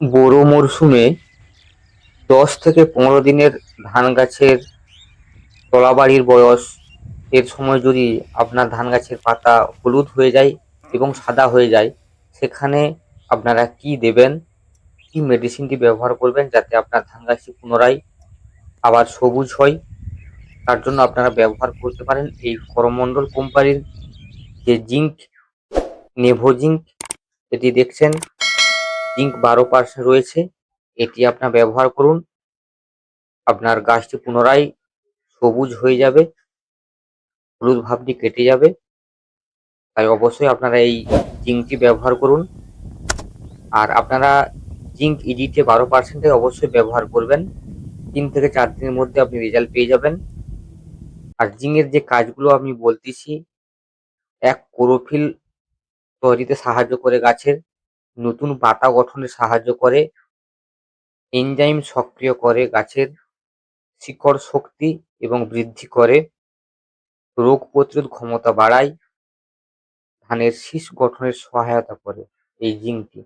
বোরো মরশুমে 10 থেকে 15 দিনের ধান গাছের তলাবাড়ির বয়স এর সময় যদি আপনার ধান গাছের পাতা হলুদ হয়ে যায় এবং সাদা হয়ে যায়, সেখানে আপনারা কি দেবেন, কি মেডিসিনটি ব্যবহার করবেন যাতে আপনার ধান গাছটি পুনরায় আবার সবুজ হয়, তার জন্য আপনারা ব্যবহার করতে পারেন এই করমণ্ডল কোম্পানির যে জিঙ্ক, নেভোজিঙ্ক, এটি দেখছেন জিঙ্ক 12% রয়েছে। এটি আপনার ব্যবহার করুন, আপনার গাছটি পুনরায় সবুজ হয়ে যাবে, হলুদ ভাবটি কেটে যাবে। তাই অবশ্যই আপনারা এই জিঙ্কটি ব্যবহার করুন। আর আপনারা জিঙ্ক ইডিটে 12% অবশ্যই ব্যবহার করবেন। 3 থেকে 4 দিনের মধ্যে আপনি রেজাল্ট পেয়ে যাবেন। আর জিঙ্কের যে কাজগুলো আমি বলতেছি, এক, ক্লোরোফিল তৈরিতে সাহায্য করে গাছের, নতুন পাতা গঠনে সাহায্য করে, এনজাইম সক্রিয় করে গাছের, শিকড় শক্তি এবং বৃদ্ধি করে, রোগ প্রতিরোধ ক্ষমতা বাড়ায়, ধানের শীষ গঠনের সহায়তা করে এই জিঙ্কটি।